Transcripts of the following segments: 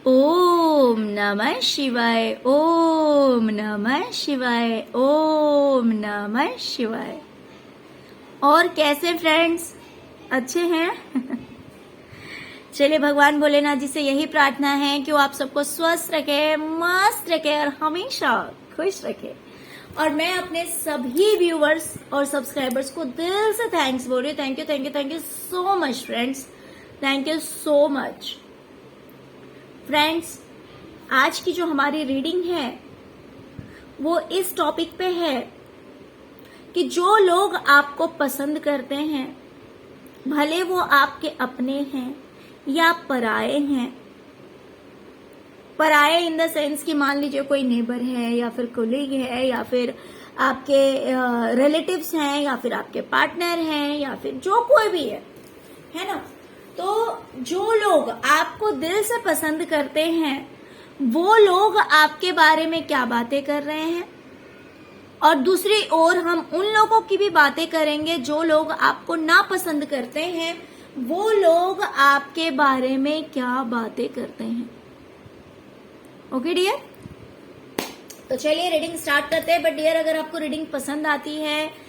ओम नमः शिवाय, ओम नमः शिवाय, ओम नमः शिवाय। और कैसे फ्रेंड्स, अच्छे हैं? चलिए, भगवान भोलेनाथ जी से यही प्रार्थना है कि वो आप सबको स्वस्थ रखे, मस्त रखे और हमेशा खुश रखे। और मैं अपने सभी व्यूवर्स और सब्सक्राइबर्स को दिल से थैंक्स बोल रही हूँ। Thank you, thank you, thank you so much friends, thank you so much friends. आज की जो हमारी रीडिंग है वो इस टॉपिक पे है कि जो लोग आपको पसंद करते हैं, भले वो आपके अपने हैं या पराये हैं। पराये इन द सेंस कि मान लीजिए कोई नेबर है या फिर कोलीग है या फिर आपके रिलेटिव्स हैं या फिर आपके पार्टनर हैं या फिर जो कोई भी है ना। तो जो लोग आपको दिल से पसंद करते हैं वो लोग आपके बारे में क्या बातें कर रहे हैं, और दूसरी ओर हम उन लोगों की भी बातें करेंगे जो लोग आपको ना पसंद करते हैं, वो लोग आपके बारे में क्या बातें करते हैं। ओके डियर, तो चलिए रीडिंग स्टार्ट करते हैं। बट डियर, अगर आपको रीडिंग पसंद आती है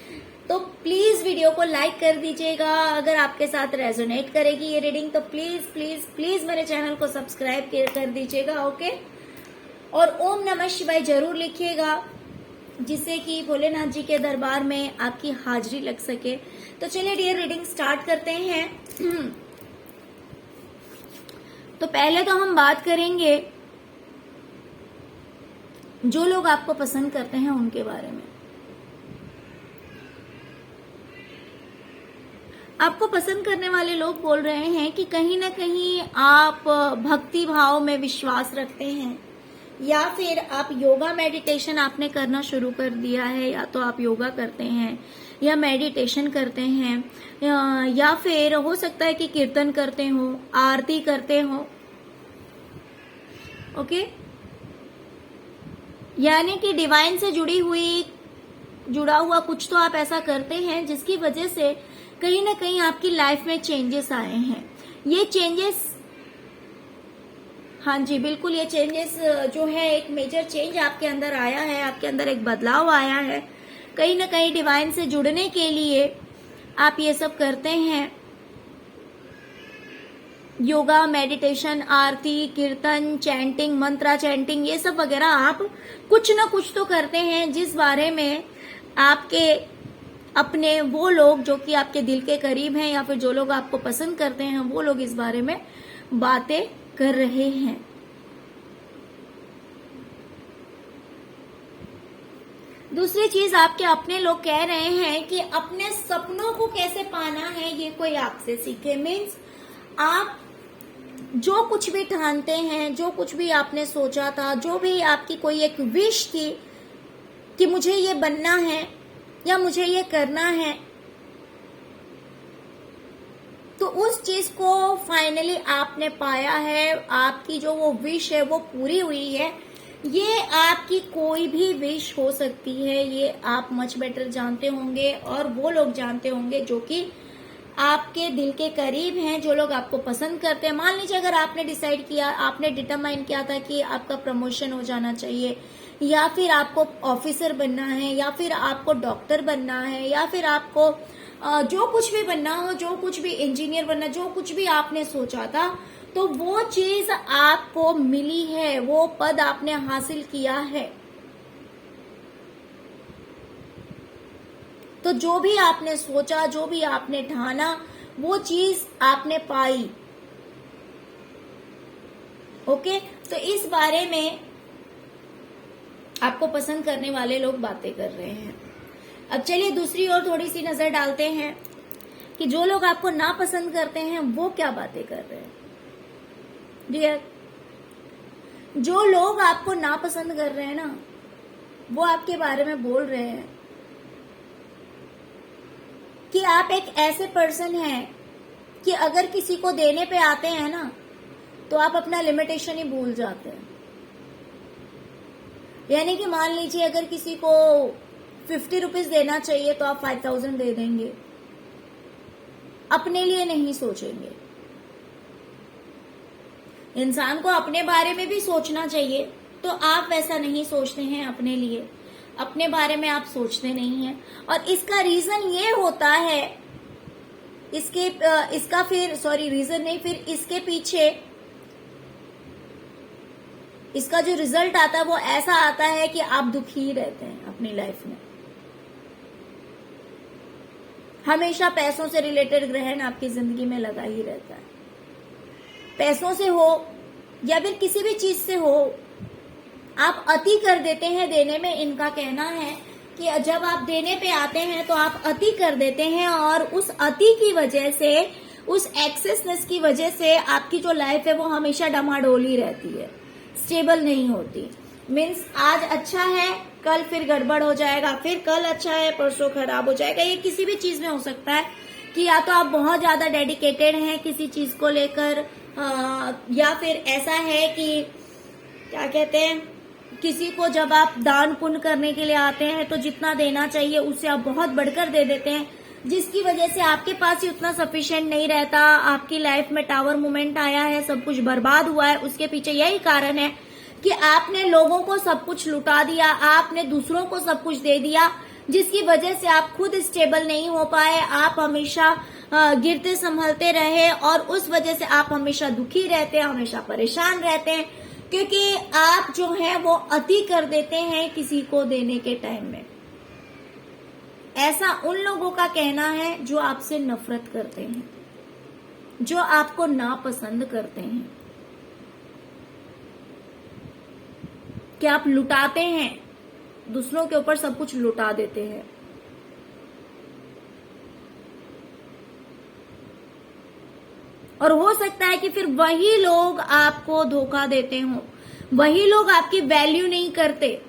तो प्लीज वीडियो को लाइक कर दीजिएगा। अगर आपके साथ रेजोनेट करेगी ये रीडिंग तो प्लीज प्लीज प्लीज मेरे चैनल को सब्सक्राइब कर दीजिएगा। ओके, और ओम नमः शिवाय जरूर लिखिएगा, जिससे कि भोलेनाथ जी के दरबार में आपकी हाजिरी लग सके। तो चलिए डियर, रीडिंग स्टार्ट करते हैं। तो पहले तो हम बात करेंगे जो लोग आपको पसंद करते हैं उनके बारे में। आपको पसंद करने वाले लोग बोल रहे हैं कि कहीं ना कहीं आप भक्ति भाव में विश्वास रखते हैं, या फिर आप योगा मेडिटेशन आपने करना शुरू कर दिया है, या तो आप योगा करते हैं या मेडिटेशन करते हैं, या फिर हो सकता है कि कीर्तन करते हो, आरती करते हो। ओके, यानी कि डिवाइन से जुड़ा हुआ कुछ तो आप ऐसा करते हैं जिसकी वजह से कहीं ना कहीं आपकी लाइफ में चेंजेस आए हैं। ये चेंजेस, हाँ जी बिल्कुल, ये चेंजेस जो है एक मेजर चेंज आपके अंदर आया है, आपके अंदर एक बदलाव आया है। कहीं ना कहीं डिवाइन से जुड़ने के लिए आप ये सब करते हैं, योगा, मेडिटेशन, आरती, कीर्तन, चैंटिंग, मंत्रा चैंटिंग, ये सब वगैरह आप कुछ ना कुछ तो करते हैं जिस बारे में आपके अपने वो लोग जो कि आपके दिल के करीब हैं या फिर जो लोग आपको पसंद करते हैं वो लोग इस बारे में बातें कर रहे हैं। दूसरी चीज, आपके अपने लोग कह रहे हैं कि अपने सपनों को कैसे पाना है ये कोई आपसे सीखे। मीन्स आप जो कुछ भी ठानते हैं, जो कुछ भी आपने सोचा था, जो भी आपकी कोई एक विश थी कि मुझे ये बनना है या मुझे ये करना है, तो उस चीज को फाइनली आपने पाया है। आपकी जो वो विश है वो पूरी हुई है। ये आपकी कोई भी विश हो सकती है, ये आप मच बेटर जानते होंगे और वो लोग जानते होंगे जो कि आपके दिल के करीब हैं, जो लोग आपको पसंद करते हैं। मान लीजिए अगर आपने डिसाइड किया, आपने डिटरमाइन किया था कि आपका प्रमोशन हो जाना चाहिए, या फिर आपको ऑफिसर बनना है, या फिर आपको डॉक्टर बनना है, या फिर आपको जो कुछ भी बनना हो, जो कुछ भी इंजीनियर बनना, जो कुछ भी आपने सोचा था, तो वो चीज आपको मिली है, वो पद आपने हासिल किया है। तो जो भी आपने सोचा, जो भी आपने ठाना, वो चीज आपने पाई। ओके, तो इस बारे में आपको पसंद करने वाले लोग बातें कर रहे हैं। अब चलिए दूसरी ओर थोड़ी सी नजर डालते हैं कि जो लोग आपको ना पसंद करते हैं वो क्या बातें कर रहे हैं। डियर, जो लोग आपको ना पसंद कर रहे हैं ना, वो आपके बारे में बोल रहे हैं कि आप एक ऐसे पर्सन हैं कि अगर किसी को देने पे आते हैं ना तो आप अपना लिमिटेशन ही भूल जाते हैं। यानी कि मान लीजिए अगर किसी को 50 रुपीज देना चाहिए तो आप 5000 दे देंगे, अपने लिए नहीं सोचेंगे। इंसान को अपने बारे में भी सोचना चाहिए, तो आप वैसा नहीं सोचते हैं अपने लिए, अपने बारे में आप सोचते नहीं हैं। और इसका रीजन ये होता है, रीजन नहीं, फिर इसके पीछे इसका जो रिजल्ट आता है वो ऐसा आता है कि आप दुखी रहते हैं अपनी लाइफ में। हमेशा पैसों से रिलेटेड ग्रहण आपकी जिंदगी में लगा ही रहता है। पैसों से हो या फिर किसी भी चीज से हो, आप अति कर देते हैं देने में। इनका कहना है कि जब आप देने पे आते हैं तो आप अति कर देते हैं, और उस अति की वजह से, उस एक्सेसनेस की वजह से आपकी जो लाइफ है वो हमेशा डमाडोली रहती है, स्टेबल नहीं होती। मीन्स आज अच्छा है, कल फिर गड़बड़ हो जाएगा, फिर कल अच्छा है, परसों खराब हो जाएगा। ये किसी भी चीज में हो सकता है कि या तो आप बहुत ज्यादा डेडिकेटेड हैं किसी चीज को लेकर, या फिर ऐसा है कि क्या कहते हैं, किसी को जब आप दान पुण्य करने के लिए आते हैं तो जितना देना चाहिए उससे आप बहुत बढ़कर दे देते हैं, जिसकी वजह से आपके पास ही उतना सफिशिएंट नहीं रहता। आपकी लाइफ में टावर मोमेंट आया है, सब कुछ बर्बाद हुआ है। उसके पीछे यही कारण है कि आपने लोगों को सब कुछ लुटा दिया, आपने दूसरों को सब कुछ दे दिया, जिसकी वजह से आप खुद स्टेबल नहीं हो पाए। आप हमेशा गिरते संभलते रहे, और उस वजह से आप हमेशा दुखी रहते हैं, हमेशा परेशान रहते हैं, क्योंकि आप जो है वो अति कर देते हैं किसी को देने के टाइम में। ऐसा उन लोगों का कहना है जो आपसे नफरत करते हैं, जो आपको नापसंद करते हैं, कि आप लुटाते हैं, दूसरों के ऊपर सब कुछ लुटा देते हैं। और हो सकता है कि फिर वही लोग आपको धोखा देते हों, वही लोग आपकी वैल्यू नहीं करते।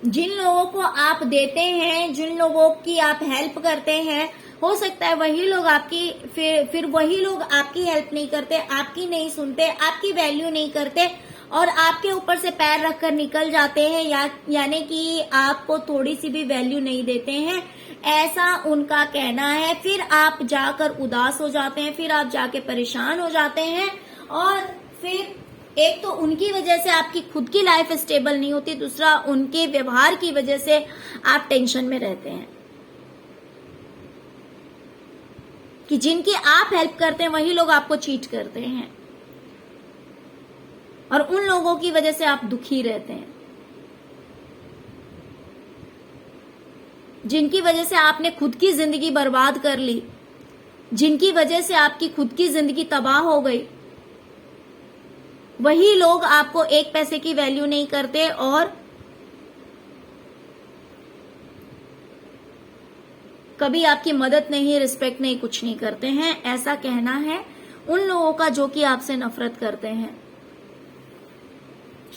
जिन लोगों को आप देते हैं, जिन लोगों की आप हेल्प करते हैं, हो सकता है वही लोग आपकी फिर वही लोग आपकी हेल्प नहीं करते, आपकी नहीं सुनते, आपकी वैल्यू नहीं करते, और आपके ऊपर से पैर रखकर निकल जाते हैं, यानी कि आपको थोड़ी सी भी वैल्यू नहीं देते हैं, ऐसा उनका कहना है। फिर आप जाकर उदास हो जाते हैं, फिर आप जाके परेशान हो जाते हैं, और फिर एक तो उनकी वजह से आपकी खुद की लाइफ स्टेबल नहीं होती, दूसरा उनके व्यवहार की वजह से आप टेंशन में रहते हैं कि जिनकी आप हेल्प करते हैं वही लोग आपको चीट करते हैं, और उन लोगों की वजह से आप दुखी रहते हैं, जिनकी वजह से आपने खुद की जिंदगी बर्बाद कर ली, जिनकी वजह से आपकी खुद की जिंदगी तबाह हो गई। वही लोग आपको एक पैसे की वैल्यू नहीं करते और कभी आपकी मदद नहीं, रिस्पेक्ट नहीं, कुछ नहीं करते हैं। ऐसा कहना है उन लोगों का जो कि आपसे नफरत करते हैं।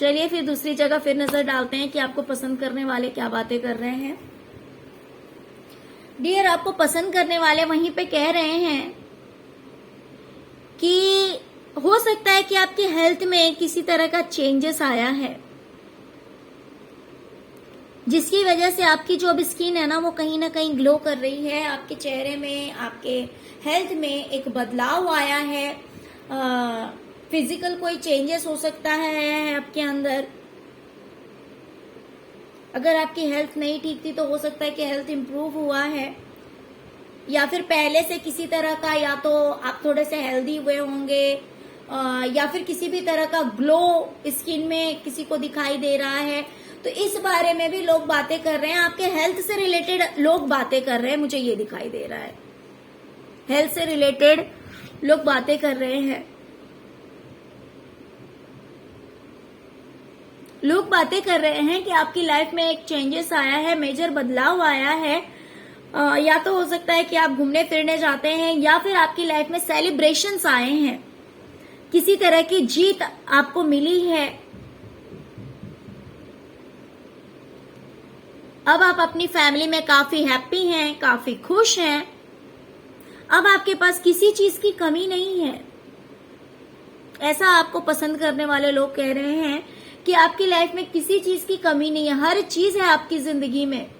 चलिए फिर दूसरी जगह फिर नजर डालते हैं कि आपको पसंद करने वाले क्या बातें कर रहे हैं। डियर, आपको पसंद करने वाले वहीं पे कह रहे हैं कि हो सकता है कि आपकी हेल्थ में किसी तरह का चेंजेस आया है, जिसकी वजह से आपकी जो अब स्किन है ना वो कहीं ना कहीं ग्लो कर रही है। आपके चेहरे में, आपके हेल्थ में एक बदलाव आया है। फिजिकल कोई चेंजेस हो सकता है आपके अंदर। अगर आपकी हेल्थ नहीं ठीक थी तो हो सकता है कि हेल्थ इंप्रूव हुआ है, या फिर पहले से किसी तरह का, या तो आप थोड़े से हेल्दी हुए होंगे, या फिर किसी भी तरह का ग्लो स्किन में किसी को दिखाई दे रहा है। तो इस बारे में भी लोग बातें कर रहे हैं, आपके हेल्थ से रिलेटेड लोग बातें कर रहे हैं, मुझे ये दिखाई दे रहा है। हेल्थ से रिलेटेड लोग बातें कर रहे हैं। लोग बातें कर रहे हैं कि आपकी लाइफ में एक चेंजेस आया है, मेजर बदलाव आया है। या तो हो सकता है कि आप घूमने फिरने जाते हैं, या फिर आपकी लाइफ में सेलिब्रेशंस आए हैं, किसी तरह की जीत आपको मिली है। अब आप अपनी फैमिली में काफी हैप्पी हैं, काफी खुश हैं। अब आपके पास किसी चीज की कमी नहीं है। ऐसा आपको पसंद करने वाले लोग कह रहे हैं कि आपकी लाइफ में किसी चीज की कमी नहीं है, हर चीज है आपकी जिंदगी में।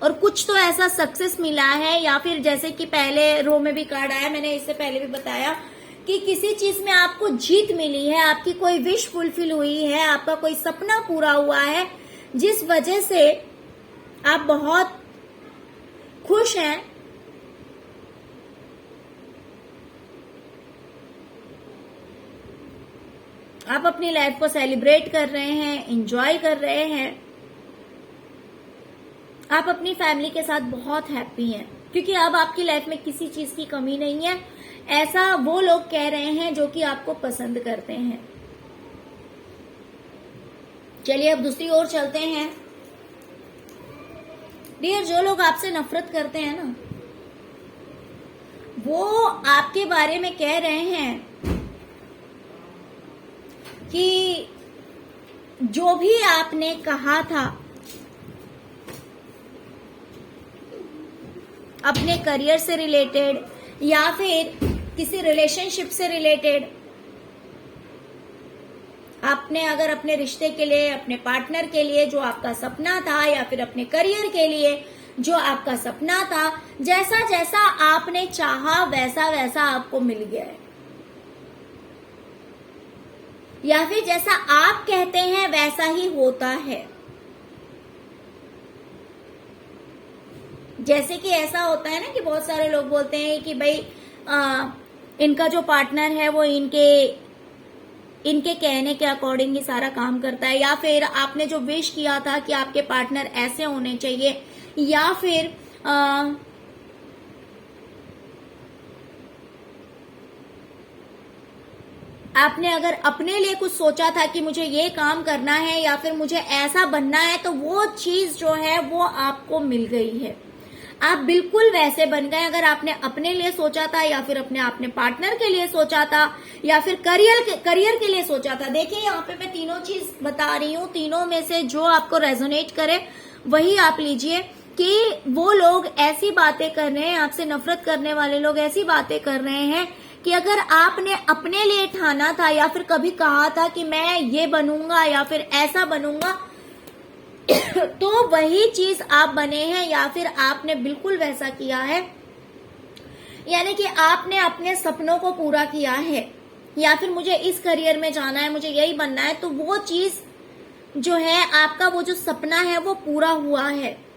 और कुछ तो ऐसा सक्सेस मिला है, या फिर जैसे कि पहले रो में भी कार्ड आया, मैंने इससे पहले भी बताया कि किसी चीज में आपको जीत मिली है, आपकी कोई विश फुलफिल हुई है, आपका कोई सपना पूरा हुआ है, जिस वजह से आप बहुत खुश हैं। आप अपनी लाइफ को सेलिब्रेट कर रहे हैं, एंजॉय कर रहे हैं, आप अपनी फैमिली के साथ बहुत हैप्पी हैं, क्योंकि अब आपकी लाइफ में किसी चीज की कमी नहीं है, ऐसा वो लोग कह रहे हैं जो कि आपको पसंद करते हैं। चलिए अब दूसरी ओर चलते हैं। डियर, जो लोग आपसे नफरत करते हैं ना, वो आपके बारे में कह रहे हैं कि जो भी आपने कहा था अपने करियर से रिलेटेड या फिर किसी रिलेशनशिप से रिलेटेड, आपने अगर अपने रिश्ते के लिए, अपने पार्टनर के लिए जो आपका सपना था, या फिर अपने करियर के लिए जो आपका सपना था, जैसा जैसा आपने चाहा वैसा वैसा आपको मिल गया है, या फिर जैसा आप कहते हैं वैसा ही होता है। जैसे कि ऐसा होता है ना कि बहुत सारे लोग बोलते हैं कि भाई इनका जो पार्टनर है वो इनके कहने के अकॉर्डिंग ही सारा काम करता है, या फिर आपने जो विश किया था कि आपके पार्टनर ऐसे होने चाहिए, या फिर आपने अगर अपने लिए कुछ सोचा था कि मुझे ये काम करना है या फिर मुझे ऐसा बनना है, तो वो चीज जो है वो आपको मिल गई है, आप बिल्कुल वैसे बन गए। अगर आपने अपने लिए सोचा था, या फिर अपने पार्टनर के लिए सोचा था, या फिर करियर के लिए सोचा था, देखिए यहाँ पे मैं तीनों चीज बता रही हूँ, तीनों में से जो आपको रेजोनेट करे वही आप लीजिए। कि वो लोग ऐसी बातें कर रहे हैं, आपसे नफरत करने वाले लोग ऐसी बातें कर रहे हैं कि अगर आपने अपने लिए ठाना था या फिर कभी कहा था कि मैं ये बनूंगा या फिर ऐसा बनूंगा, तो वही चीज आप बने हैं, या फिर आपने बिल्कुल वैसा किया है, यानी कि आपने अपने सपनों को पूरा किया है, या फिर मुझे इस करियर में जाना है, मुझे यही बनना है, तो वो चीज जो है आपका, वो जो सपना है वो पूरा हुआ है।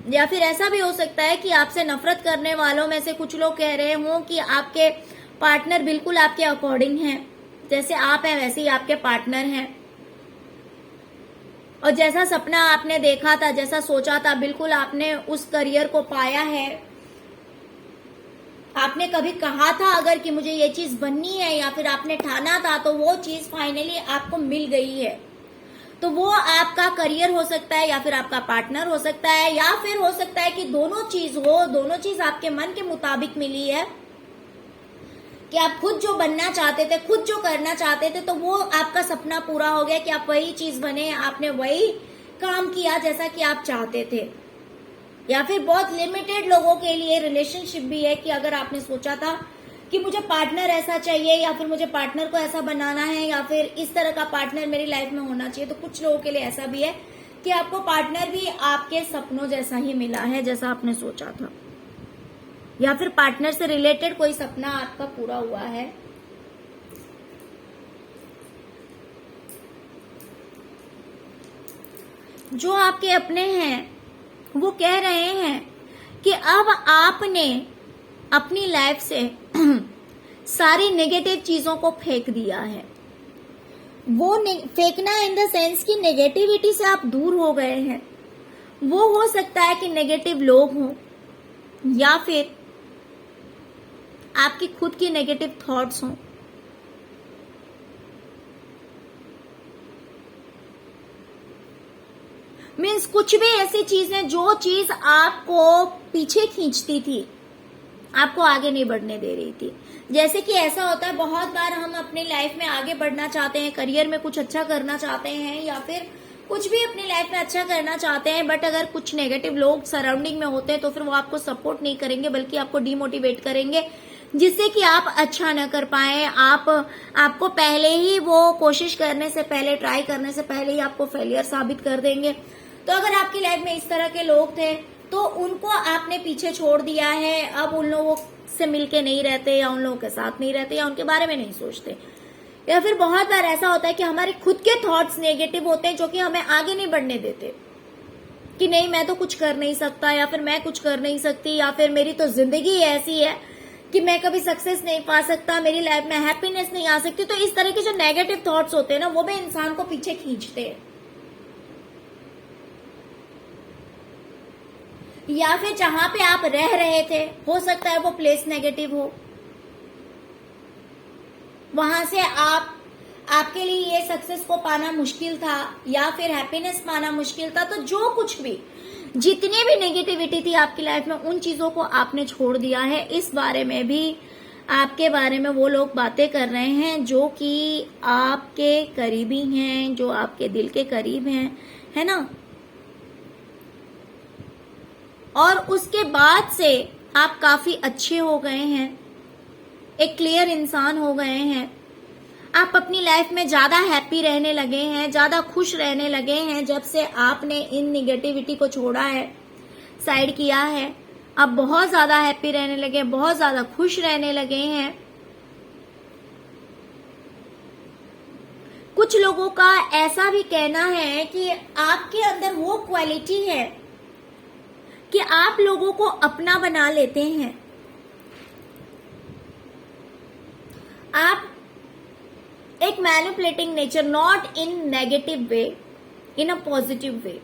या फिर ऐसा भी हो सकता है कि आपसे नफरत करने वालों में से कुछ लोग कह रहे हों कि आपके पार्टनर बिल्कुल आपके अकॉर्डिंग हैं, जैसे आप हैं वैसे ही आपके पार्टनर हैं, और जैसा सपना आपने देखा था, जैसा सोचा था, बिल्कुल आपने उस करियर को पाया है। आपने कभी कहा था अगर कि मुझे ये चीज बननी है, या फिर आपने ठाना था, तो वो चीज फाइनली आपको मिल गई है। तो वो आपका करियर हो सकता है, या फिर आपका पार्टनर हो सकता है, या फिर हो सकता है कि दोनों चीज हो, दोनों चीज आपके मन के मुताबिक मिली है, कि आप खुद जो बनना चाहते थे, खुद जो करना चाहते थे, तो वो आपका सपना पूरा हो गया कि आप वही चीज बने, आपने वही काम किया जैसा कि आप चाहते थे। या फिर बहुत लिमिटेड लोगों के लिए रिलेशनशिप भी है कि अगर आपने सोचा था कि मुझे पार्टनर ऐसा चाहिए, या फिर मुझे पार्टनर को ऐसा बनाना है, या फिर इस तरह का पार्टनर मेरी लाइफ में होना चाहिए, तो कुछ लोगों के लिए ऐसा भी है कि आपको पार्टनर भी आपके सपनों जैसा ही मिला है, जैसा आपने सोचा था, या फिर पार्टनर से रिलेटेड कोई सपना आपका पूरा हुआ है। जो आपके अपने हैं वो कह रहे हैं कि अब आपने अपनी लाइफ से सारी नेगेटिव चीजों को फेंक दिया है। वो फेंकना इन द सेंस कि नेगेटिविटी से आप दूर हो गए हैं। वो हो सकता है कि नेगेटिव लोग हों, या फिर आपकी खुद की नेगेटिव थॉट्स हों। मीन्स कुछ भी ऐसी चीजें जो चीज आपको पीछे खींचती थी, आपको आगे नहीं बढ़ने दे रही थी। जैसे कि ऐसा होता है बहुत बार हम अपनी लाइफ में आगे बढ़ना चाहते हैं, करियर में कुछ अच्छा करना चाहते हैं, या फिर कुछ भी अपनी लाइफ में अच्छा करना चाहते हैं, बट अगर कुछ नेगेटिव लोग सराउंडिंग में होते हैं तो फिर वो आपको सपोर्ट नहीं करेंगे, बल्कि आपको डिमोटिवेट करेंगे। जिससे कि आप अच्छा न कर पाए, आपको पहले ही वो कोशिश करने से पहले, ट्राई करने से पहले ही आपको फेलियर साबित कर देंगे। तो अगर आपकी लाइफ में इस तरह के लोग थे तो उनको आपने पीछे छोड़ दिया है, अब उन लोगों से मिलके नहीं रहते या उन लोगों के साथ नहीं रहते या उनके बारे में नहीं सोचते। या फिर बहुत बार ऐसा होता है कि हमारे खुद के थॉट्स नेगेटिव होते हैं जो कि हमें आगे नहीं बढ़ने देते, कि नहीं मैं तो कुछ कर नहीं सकता, या फिर मैं कुछ कर नहीं सकती, या फिर मेरी तो जिंदगी ऐसी है कि मैं कभी सक्सेस नहीं पा सकता, मेरी लाइफ में हैप्पीनेस नहीं आ सकती। तो इस तरह के जो नेगेटिव थॉट्स होते हैं ना, वो भी इंसान को पीछे खींचते हैं। या फिर जहां पे आप रह रहे थे, हो सकता है वो प्लेस नेगेटिव हो, वहां से आपके लिए ये सक्सेस को पाना मुश्किल था या फिर हैप्पीनेस पाना मुश्किल था। तो जो कुछ भी, जितनी भी नेगेटिविटी थी आपकी लाइफ में, उन चीजों को आपने छोड़ दिया है। इस बारे में भी, आपके बारे में वो लोग बातें कर रहे हैं जो कि आपके करीबी हैं, जो आपके दिल के करीब हैं, है ना। और उसके बाद से आप काफी अच्छे हो गए हैं, एक क्लियर इंसान हो गए हैं, आप अपनी लाइफ में ज्यादा हैप्पी रहने लगे हैं, ज्यादा खुश रहने लगे हैं जब से आपने इन निगेटिविटी को छोड़ा है, साइड किया है। आप बहुत ज्यादा हैप्पी रहने लगे, बहुत ज्यादा खुश रहने लगे हैं। कुछ लोगों का ऐसा भी कहना है कि आपके अंदर वो क्वालिटी है कि आप लोगों को अपना बना लेते हैं। आप एक manipulating nature, not in negative way, in a positive way.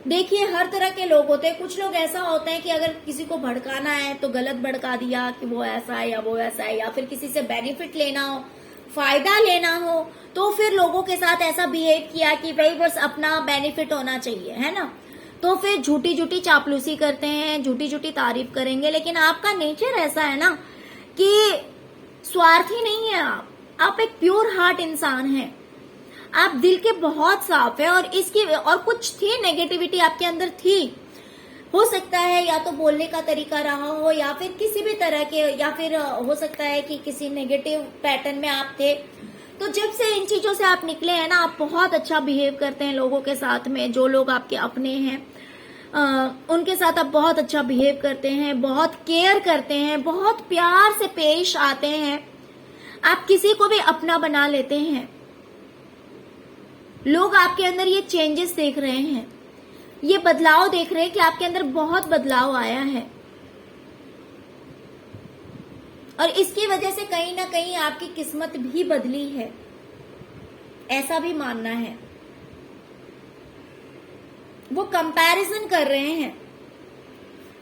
देखिए हर तरह के लोग होते हैं। कुछ लोग ऐसा होते हैं कि अगर किसी को भड़काना है तो गलत भड़का दिया कि वो ऐसा है या वो ऐसा है, या फिर किसी से बेनिफिट लेना हो, फायदा लेना हो, तो फिर लोगों के साथ ऐसा बिहेव किया कि भाई बस अपना बेनिफिट होना चाहिए, है ना। तो फिर झूठी झूठी चापलूसी करते हैं, झूठी झूठी तारीफ करेंगे। लेकिन आपका नेचर ऐसा है ना कि स्वार्थी नहीं है आप एक प्योर हार्ट इंसान हैं, आप दिल के बहुत साफ है। और कुछ थी नेगेटिविटी आपके अंदर थी, हो सकता है या तो बोलने का तरीका रहा हो, या फिर किसी भी तरह के, या फिर हो सकता है कि किसी नेगेटिव पैटर्न में आप थे। तो जब से इन चीजों से आप निकले हैं ना, आप बहुत अच्छा बिहेव करते हैं लोगों के साथ में, जो लोग आपके अपने हैं उनके साथ आप बहुत अच्छा बिहेव करते हैं, बहुत केयर करते हैं, बहुत प्यार से पेश आते हैं, आप किसी को भी अपना बना लेते हैं। लोग आपके अंदर ये चेंजेस देख रहे हैं, ये बदलाव देख रहे हैं कि आपके अंदर बहुत बदलाव आया है। और इसकी वजह से कहीं ना कहीं आपकी किस्मत भी बदली है, ऐसा भी मानना है। वो कंपैरिजन कर रहे हैं,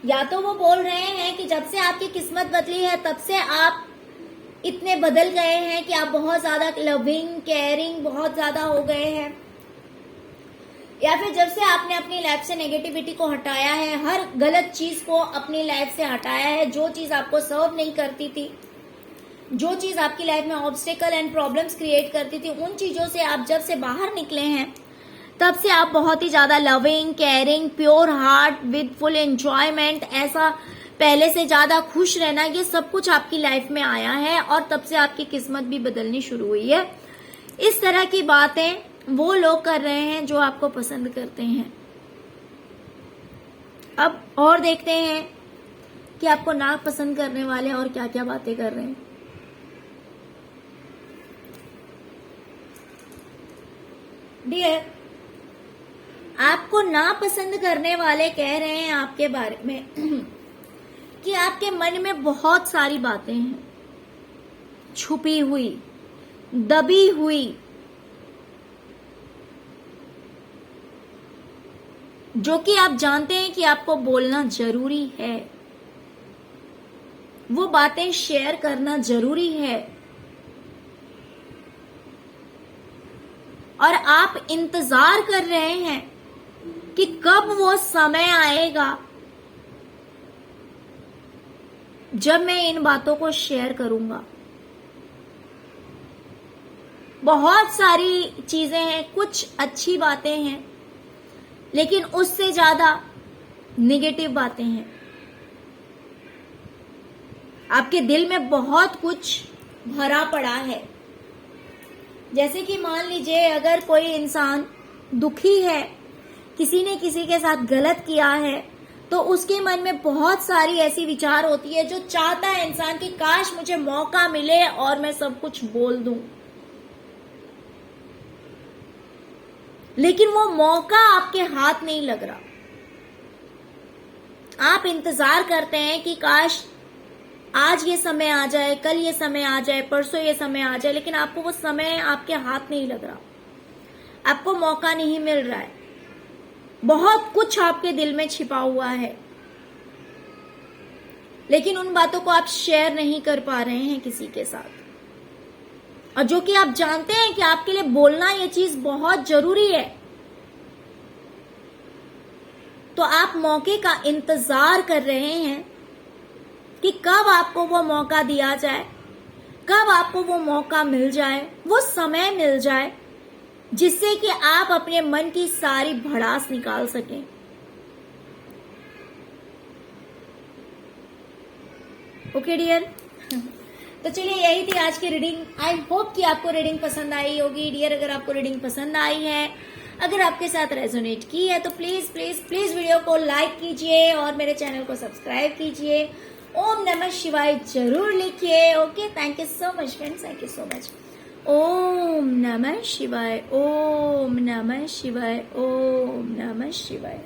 या तो वो बोल रहे हैं कि जब से आपकी किस्मत बदली है तब से आप इतने बदल गए हैं कि आप बहुत ज्यादा लविंग, केयरिंग बहुत ज्यादा हो गए हैं। या फिर जब से आपने अपनी लाइफ से नेगेटिविटी को हटाया है, हर गलत चीज को अपनी लाइफ से हटाया है, जो चीज आपको सर्व नहीं करती थी, जो चीज आपकी लाइफ में ऑब्स्टेकल एंड प्रॉब्लम्स क्रिएट करती थी, उन चीजों से आप जब से बाहर निकले हैं तब से आप बहुत ही ज्यादा loving, caring, pure heart with full enjoyment, ऐसा पहले से ज्यादा खुश रहना, ये सब कुछ आपकी लाइफ में आया है। और तब से आपकी किस्मत भी बदलनी शुरू हुई है। इस तरह की बातें वो लोग कर रहे हैं जो आपको पसंद करते हैं। अब और देखते हैं कि आपको ना पसंद करने वाले और क्या क्या बातें कर रहे हैं। डियर, आपको नापसंद करने वाले कह रहे हैं आपके बारे में कि आपके मन में बहुत सारी बातें हैं, छुपी हुई, दबी हुई, जो कि आप जानते हैं कि आपको बोलना जरूरी है, वो बातें शेयर करना जरूरी है। और आप इंतजार कर रहे हैं कि कब वो समय आएगा जब मैं इन बातों को शेयर करूंगा। बहुत सारी चीजें हैं, कुछ अच्छी बातें हैं, लेकिन उससे ज्यादा निगेटिव बातें हैं। आपके दिल में बहुत कुछ भरा पड़ा है। जैसे कि मान लीजिए अगर कोई इंसान दुखी है, किसी ने किसी के साथ गलत किया है, तो उसके मन में बहुत सारी ऐसी विचार होती है जो चाहता है इंसान कि काश मुझे मौका मिले और मैं सब कुछ बोल दूं, लेकिन वो मौका आपके हाथ नहीं लग रहा। आप इंतजार करते हैं कि काश आज ये समय आ जाए, कल ये समय आ जाए, परसों ये समय आ जाए, लेकिन आपको वो समय आपके हाथ नहीं लग रहा, आपको मौका नहीं मिल रहा है। बहुत कुछ आपके दिल में छिपा हुआ है, लेकिन उन बातों को आप शेयर नहीं कर पा रहे हैं किसी के साथ, और जो कि आप जानते हैं कि आपके लिए बोलना ये चीज बहुत जरूरी है। तो आप मौके का इंतजार कर रहे हैं कि कब आपको वो मौका दिया जाए, कब आपको वो मौका मिल जाए, वो समय मिल जाए, जिससे कि आप अपने मन की सारी भड़ास निकाल सकें। ओके डियर, तो चलिए यही थी आज की रीडिंग। आई होप कि आपको रीडिंग पसंद आई होगी डियर। अगर आपको रीडिंग पसंद आई है, अगर आपके साथ रेजोनेट की है, तो प्लीज प्लीज प्लीज वीडियो को लाइक कीजिए और मेरे चैनल को सब्सक्राइब कीजिए। ओम नमः शिवाय जरूर लिखिए। Okay, thank you so much friends, thank you so much. ओम नमः शिवाय, ओम नमः शिवाय, ओम नमः शिवाय।